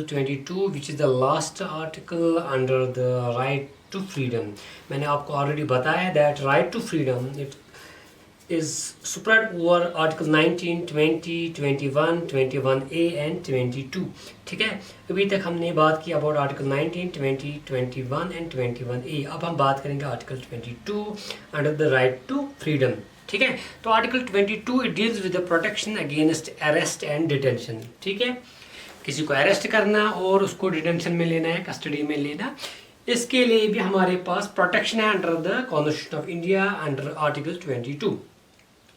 22 which is the last article under the right to freedom. मैंने आपको already बताया that right to freedom it is spread over article 19, 20, 21, 21A and 22. ठीक है, अभी तक हमने बात की about article 19, 20, 21 and 21A. अब हम बात करेंगे article 22 under the right to freedom. ठीक है, तो article 22 it deals with the protection against arrest and detention. ठीक है, किसी को अरेस्ट करना और उसको डिटेंशन में लेना है, कस्टडी में लेना, इसके लिए भी हमारे पास प्रोटेक्शन है under the constitution of India under article 22.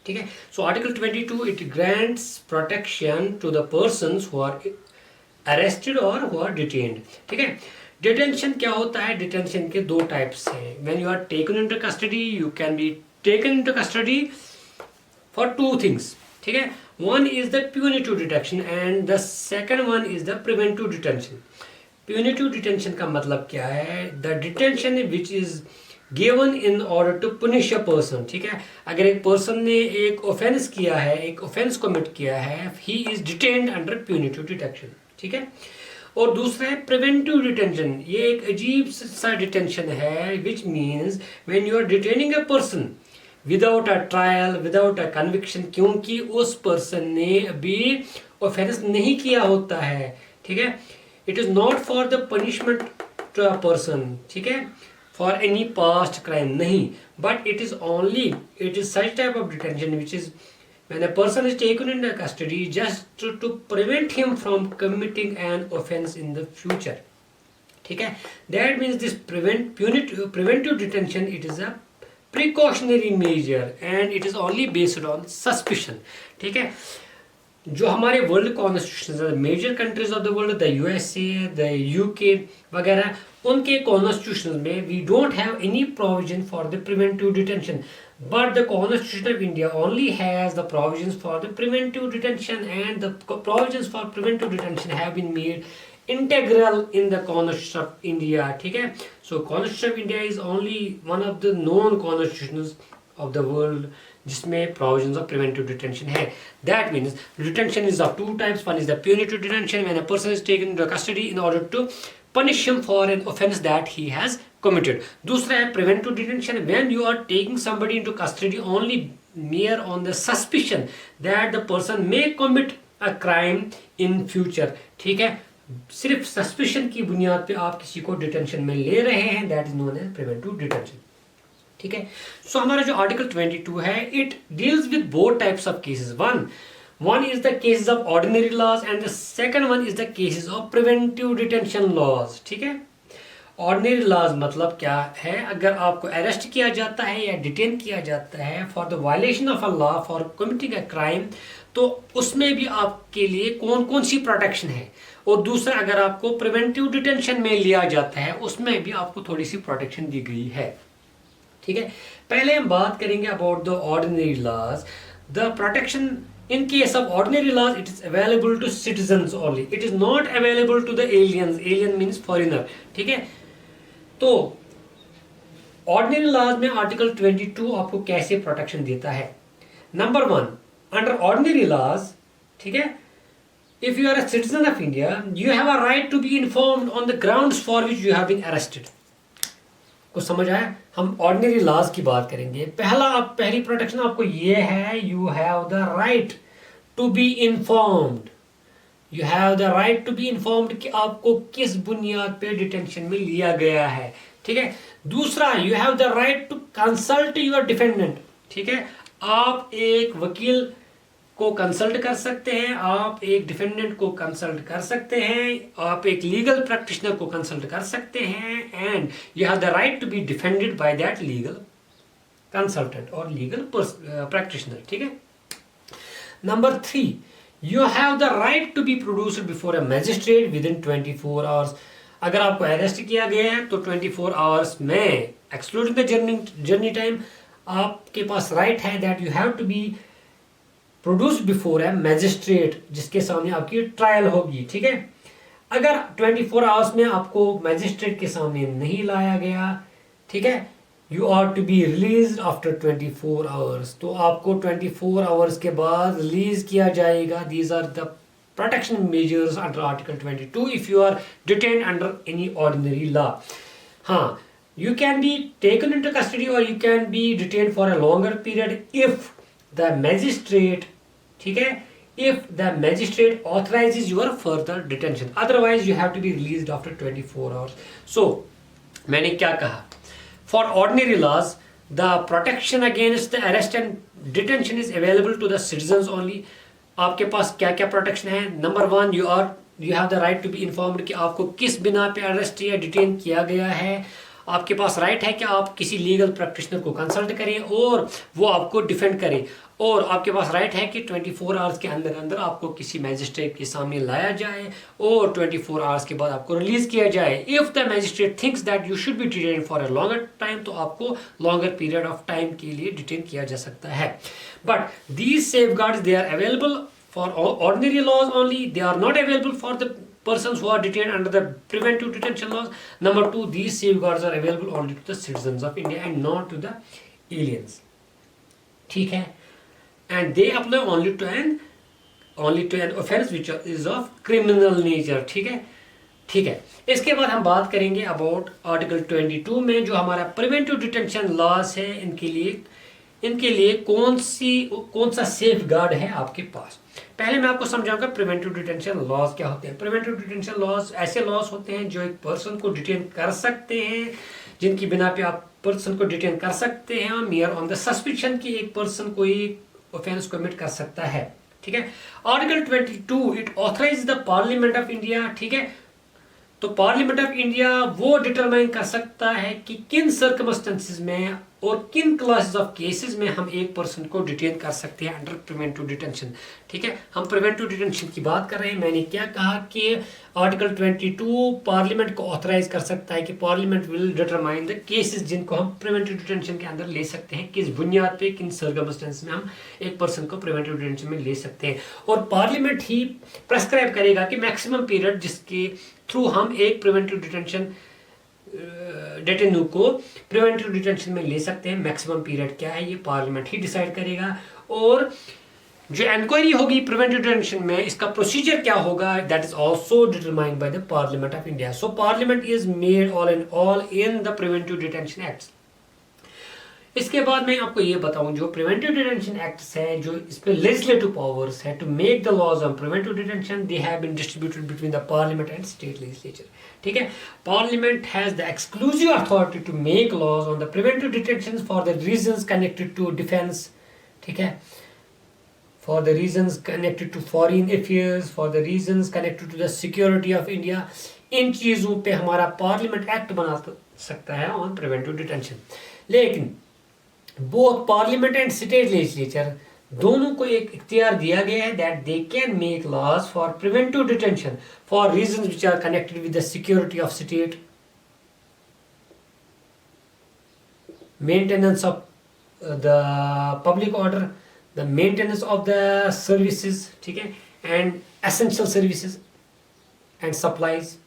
ठीक है, so article 22 it grants protection to the persons who are arrested और हु आर डिटेन्ड. ठीक है, डिटेंशन क्या होता है? डिटेंशन के दो टाइप्स हैं. When you are taken into custody, you can be taken into custody for two things. ठीक है, one is the punitive detention and the second one is the preventive detention. Punitive detention का मतलब क्या है? The detention which is given in order to punish a person. ठीक है, अगर एक पर्सन ने एक ऑफेंस किया है, एक ऑफेंस कमिट किया है, he is detained under punitive detention. ठीक है, और दूसरा है प्रिवेंटिव डिटेंशन. ये एक अजीब सा डिटेंशन है which means when you are detaining a person without a trial, without a conviction, क्योंकि उस पर्सन ने अभी ऑफेंस नहीं किया होता है. ठीक है, it is not for the punishment to a person. ठीक है, फॉर एनी पास्ट क्राइम नहीं, but it is only, it is such type of detention which is when a person is taken in custody just to prevent him from committing an offence in the future. ठीक है, that means this preventive detention it is a precautionary measure and it is only based on suspicion. ठीक है, जो हमारे world constitution, major countries of the world, the USA, the UK वगैरह, उनके constitution में we don't have any provision for the preventive detention, but the constitution of India only has the provisions for the preventive detention and the provisions for preventive detention have been made integral in the Constitution of India. ठीक है, so Constitution of India is only one of the known constitutions of the world जिसमें provisions of preventive detention है. That means detention is of two types. One is the punitive detention when a person is taken into custody in order to punish him for an offense that he has committed. दूसरा है preventive detention when you are taking somebody into custody only mere on the suspicion that the person may commit a crime in future. ठीक है, सिर्फ suspicion की बुनियाद पे आप किसी को डिटेंशन में ले रहे हैं, that is known as preventive detention. ठीक है, सो हमारा जो आर्टिकल 22 है it deals with both types of cases. One is the cases of ordinary laws and the second one is the cases of preventive detention laws. ठीक है, ordinary laws मतलब क्या है? अगर आपको अरेस्ट किया जाता है या डिटेन किया जाता है for the violation of a law, for committing a crime, तो उसमें भी आपके लिए कौन कौन सी प्रोटेक्शन है. और दूसरा, अगर आपको प्रिवेंटिव डिटेंशन में लिया जाता है उसमें भी आपको थोड़ी सी प्रोटेक्शन दी गई है. ठीक है, पहले हम बात करेंगे about the ordinary laws. The protection in case of ordinary laws it is available to citizens only, it is not available to the aliens. Alien means foreigner. ठीक है, तो ऑर्डिनरी लॉज में आर्टिकल 22 आपको कैसे प्रोटेक्शन देता है? Number 1, under ordinary laws, ठीक है, if you are a citizen of India, you have a right to be informed on the grounds for which you have been arrested. कुछ समझ आया? हम ऑर्डिनरी लॉज की बात करेंगे. पहली प्रोटेक्शन आपको ये है, you have the right to be informed. You have the right to be informed कि आपको किस बुनियाद पे डिटेंशन में लिया गया है. ठीक है, दूसरा, you have the right to consult your defendant. ठीक है, आप एक वकील को कंसल्ट कर सकते हैं, आप एक डिफेंडेंट को कंसल्ट कर सकते हैं, आप एक लीगल प्रैक्टिशनर को कंसल्ट कर सकते हैं, and you have the right to be defended by that legal consultant और लीगल प्रैक्टिशनर. ठीक है, number 3, you have the right to be produced before a magistrate within 24 hours. अगर आपको arrest किया गया है तो 24 आवर्स में, एक्सक्लूडिंग द जर्नी टाइम, आपके पास राइट है that you have to be produced before a magistrate, जिसके सामने आपकी ट्रायल होगी. ठीक है, अगर 24 आवर्स में आपको मैजिस्ट्रेट के सामने नहीं लाया गया, ठीक है, you are to be release after 24 hours, तो आपको 24 आवर्स के बाद रिलीज किया जाएगा. These are the protection measures under Article 22 if you are detained under any ordinary law. हाँ, you can be taken into custody or you can be detained for a longer period if the magistrate, ठीक है, if the magistrate authorizes your further detention. Otherwise you have to be released after 24 hours. So मैंने क्या कहा? For ordinary laws, the protection against the arrest and detention is available to the citizens only. आपके पास क्या क्या protection है? Number one, you have the right to be informed कि आपको किस बिना पे अरेस्ट या डिटेन किया गया है. आपके पास राइट है कि आप किसी लीगल प्रैक्टिशनर को कंसल्ट करें और वो आपको डिफेंड करे. और आपके पास राइट है कि 24 आवर्स के अंदर अंदर आपको किसी मैजिस्ट्रेट के सामने लाया जाए और 24 आवर्स के बाद आपको रिलीज किया जाए. If the magistrate thinks that you should be detain for a longer time, तो आपको लॉन्गर पीरियड ऑफ टाइम के लिए डिटेन किया जा सकता है. But these safeguards they are available for ordinary laws only. They are not available for the persons who are detained under the preventive detention laws. Number two, these safeguards are available only to the citizens of India and not to the aliens. ठीक है? And they apply only to an offense which is of criminal nature. ठीक है? ठीक है. इसके बाद हम बात करेंगे अबाउट आर्टिकल 22 में जो हमारा प्रिवेंटिव डिटेंशन लॉज है, इनके लिए कौन सा सेफ गार्ड है आपके पास. पहले मैं आपको समझाऊंगा प्रिवेंटिव डिटेंशन लॉज क्या होते हैं. प्रिवेंटिव डिटेंशन लॉज ऐसे लॉज होते हैं जो एक पर्सन को डिटेन कर सकते हैं, जिनकी बिना पे आप पर्सन को डिटेन कर सकते हैं मियर ऑन द सस्पिशन कि एक पर्सन कोई ऑफेंस कमिट कर सकता है. ठीक है. Article 22 it authorize the parliament of India. ठीक है. तो पार्लियामेंट ऑफ इंडिया वो डिटरमाइन कर सकता है कि किन सर्कमस्टेंसेस में और किन क्लासेस ऑफ केसेस में हम एक पर्सन को डिटेन कर सकते हैं अंडर प्रिवेंटिव डिटेंशन. ठीक है. हम प्रिवेंटिव डिटेंशन की बात कर रहे हैं. मैंने क्या कहा कि आर्टिकल 22 पार्लियामेंट को ऑथराइज कर सकता है कि parliament will determine the cases जिनको हम प्रिवेंटिव डिटेंशन के अंदर ले सकते हैं, किस बुनियाद पे, किन सर्कमस्टेंस में हम एक पर्सन को प्रिवेंटिव डिटेंशन में ले सकते हैं. और पार्लियामेंट ही प्रेस्क्राइब करेगा कि मैक्सिमम पीरियड जिसके थ्रू हम एक प्रिवेंटिव डिटेंशन डेटेन्यू को प्रिवेंटिव डिटेंशन में ले सकते हैं. मैक्सिमम पीरियड क्या है ये पार्लियामेंट ही डिसाइड करेगा. और जो इंक्वायरी होगी प्रिवेंटिव डिटेंशन में, इसका प्रोसीजर क्या होगा, that is also determined by the parliament of India. So parliament is made all in all in the preventive detention act. इसके बाद मैं आपको ये बताऊं जो प्रिवेंटिव डिटेंशन एक्ट्स है, जो इस पे लेजिस्लेटिव पावर्स है to make the laws on preventive detention, they have been distributed between the parliament and state legislature. ठीक है. Parliament has the exclusive authority to make laws on the preventive detention for the reasons connected to defence. ठीक है. For the reasons connected to foreign affairs, for the reasons connected to the security of India. इन चीजों पे हमारा parliament act बना सकता है on preventive detention. लेकिन both parliament and state legislature दोनों को एक इख्तियार दिया गया है that they can make laws for preventive detention for reasons which are connected with the security of state, maintenance of the public order, the maintenance of the services. ठीक है. And essential services and supplies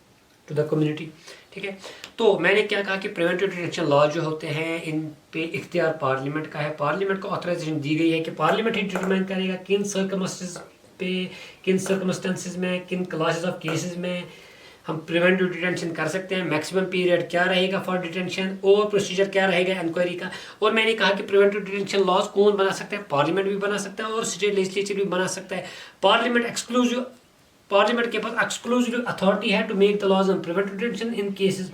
to the community. ठीक है. तो मैंने क्या कहा कि प्रिवेंटिव डिटेंशन लॉ जो होते हैं इन पे इख्तियार पार्लियामेंट का है. पार्लियामेंट को ऑथराइजेशन दी गई है कि पार्लियामेंट ही डिटरमाइन करेगा किन सर्कमस्टेंसेस में, किन क्लासेस ऑफ केसेस में हम प्रिवेंटिव डिटेंशन कर सकते हैं, मैक्सिमम पीरियड क्या रहेगा फॉर डिटेंशन और प्रोसीजर क्या रहेगा इंक्वायरी का. और मैंने कहा कि प्रिवेंटिव डिटेंशन लॉज कौन बना सकता है, पार्लियामेंट भी बना सकता है और स्टेट लेजिस्लेचर भी बना सकता है. पार्लियामेंट के पास एक्सक्लूसिव अथॉरिटी है to make the laws on preventive detention in cases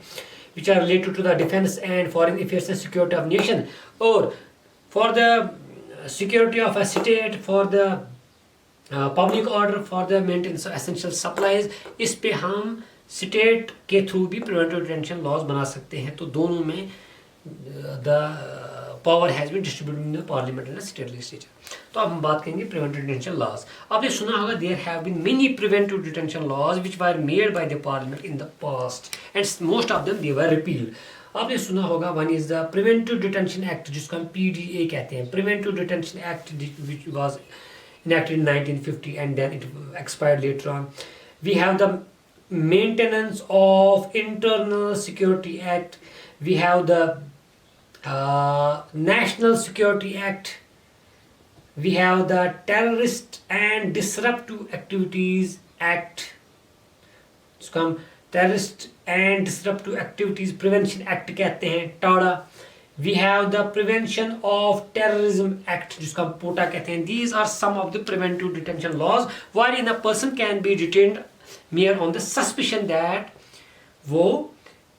which are related to the defense and foreign affairs and security of nation, or for the security of a state, for the public order, for the maintenance of essential supplies. इस पे हम state के through भी preventive detention laws बना सकते हैं. तो दोनों में the power has been distributed in the parliament and state legislature. तो अब हम बात करेंगे प्रिवेंटिव डिटेंशन लॉज. आपने सुना होगा there have been many preventive detention laws which were made by the parliament in the past and most of them they were repealed. आपने सुना होगा one is the preventive detention act जिसको हम PDA कहते हैं, preventive detention act which was enacted in 1950 and then it expired later on. We have the Maintenance of Internal Security Act. We have the National Security Act, We have the Terrorist and Disruptive Activities Act, जिसको हम terrorist and disruptive activities prevention act कहते हैं, TADA. We have the prevention of terrorism act, जिसको हम POTA कहते हैं. These are some of the preventive detention laws when in a person can be detained merely on the suspicion that वो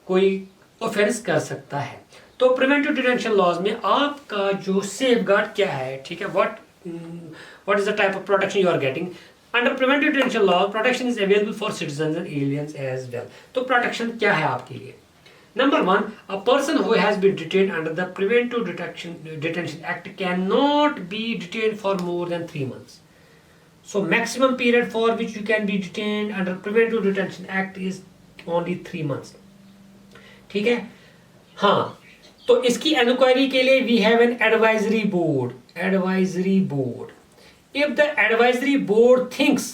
कोई offence कर सकता है. तो प्रिवेंटिव डिटेंशन लॉज में आपका जो सेफ गार्ड क्या है, ठीक है, what is the type of protection you are getting. Under preventive detention law, protection is available for citizens and aliens as well. तो protection क्या है आपके लिए? Number one, a person who has been detained under the Preventive Detention Act cannot be detained for more than 3 months. So maximum period for which you can be detained under Preventive Detention Act is only 3 months. ठीक है? हाँ, तो इसकी inquiry के लिए we have an advisory board. Advisory board. If the advisory board thinks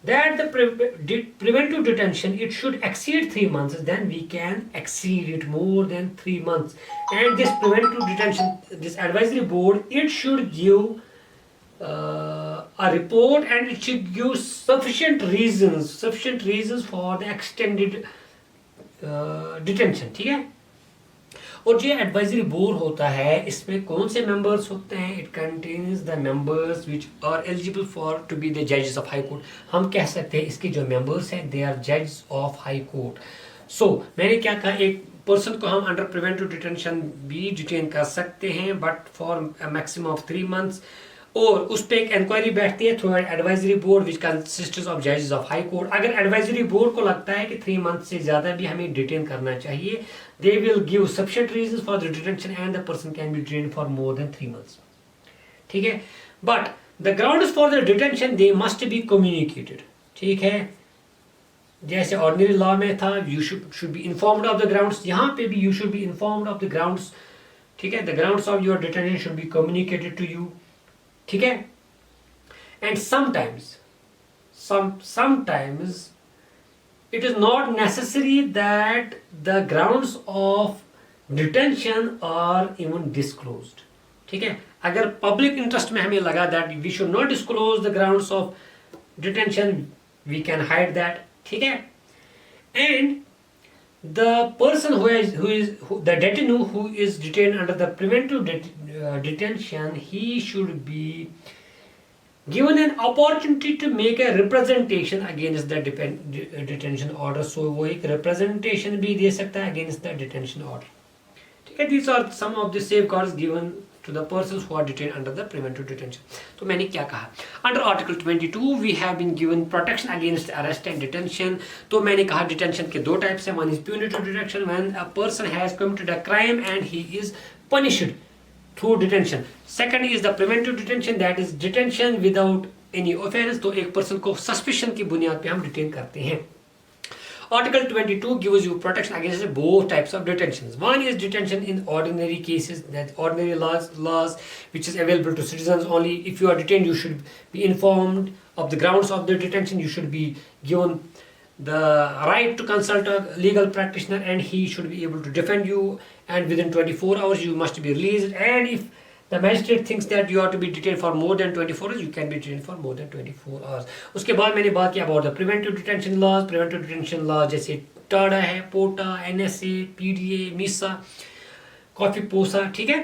that the preventive detention it should exceed 3 months, then we can exceed it more than 3 months. And this preventive detention, this advisory board, it should give a report, and it should give sufficient reasons for the extended detention. ठीक है? और जो advisory board होता है इसमें कौन से members होते हैं? It contains the members which are eligible for to be the जजेस ऑफ हाई कोर्ट. हम कह सकते हैं इसके जो मेंबर्स हैं दे आर जजेस ऑफ हाई कोर्ट. सो मैंने क्या कहा, एक पर्सन को हम अंडर प्रिवेंटिव डिटेंशन भी डिटेन कर सकते हैं but for maximum of 3 months. और उस पर एक इंक्वायरी बैठती है through advisory board which consists of जजेस ऑफ हाई कोर्ट. अगर एडवाइजरी बोर्ड को लगता है कि 3 months से ज़्यादा भी हमें डिटेन करना चाहिए, they will give sufficient reasons for the detention and the person can be detained for more than 3 months. ठीक है? But the grounds for the detention they must be communicated. ठीक है? जैसे ऑर्डिनरी लॉ में था you should be informed of the grounds, यहाँ पे भी you should be informed of the grounds. ठीक है? The grounds of your detention should be communicated to you. ठीक है? And sometimes it is not necessary that the grounds of detention are even disclosed. ठीक है? अगर public interest में हमें लगा that we should not disclose the grounds of detention, we can hide that. ठीक है? And the person the detainee who is detained under the preventive detention, he should be given an opportunity to make a representation against the detention order. So वो एक representation भी दे सकता है against the detention order. ठीक है? These are some of the safeguards given to the persons who are detained under the preventive detention. तो मैंने क्या कहा? Under Article 22 we have been given protection against arrest and detention. तो मैंने कहा detention के 2 types हैं. One is punitive detention, when a person has committed a crime and he is punished through detention. Second is the preventive detention, that is detention without any offense. तो एक person को suspicion की बुनियाद पे हम detain करते हैं. Article 22 gives you protection against both types of detentions. One is detention in ordinary cases, that ordinary laws which is available to citizens only. If you are detained, you should be informed of the grounds of the detention. You should be given the right to consult a legal practitioner and he should be able to defend you, and within 24 hours you must be released. And if the magistrate thinks that you are to be detained for more than 24 hours, you can be detained for more than 24 hours. उसके बाद मैंने बात किया about the preventive detention laws. Preventive detention laws जैसे TADA है, POTA, NSA, PDA, MISA, COFEPOSA. ठीक है?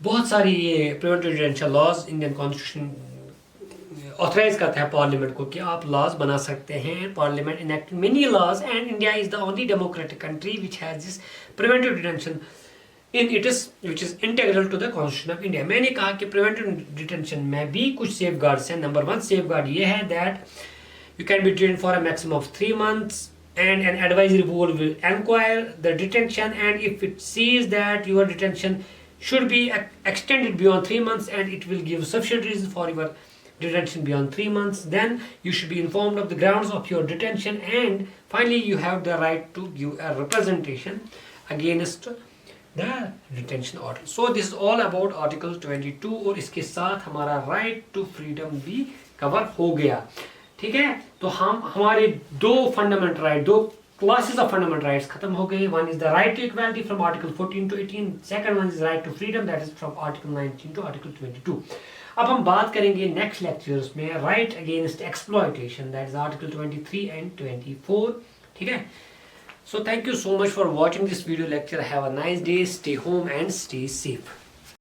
बहुत सारी ये preventive detention laws Indian constitution authorize करता है पार्लियामेंट को कि आप लॉज बना सकते हैं. Parliament enact many laws and India is the only democratic country which has this preventive detention in it is which is integral to the constitution of India. मैंने कहा कि प्रिवेंटिव डिटेंशन में भी कुछ सेफ गार्ड्स हैं. नंबर 1 सेफ गार्ड ये है that you can be detain for a maximum of 3 months and an advisory board will inquire the detention, and if it sees that your detention should be extended beyond 3 months and it will give sufficient reason for your detention beyond 3 months, then you should be informed of the grounds of your detention, and finally you have the right to give a representation against the detention order. So this is all about Article 22 और इसके साथ हमारा right to freedom भी cover हो गया. ठीक है? तो हमारे 2 fundamental right, 2 classes of fundamental rights खत्म हो गए. One is the right to equality from Article 14 to 18. Second one is right to freedom, that is from Article 19 to Article 22. अब हम बात करेंगे नेक्स्ट लेक्चर्स में right against exploitation, that is article 23 and 24. ठीक है. So thank you so much for watching this video lecture. Have a nice day. Stay home and stay safe.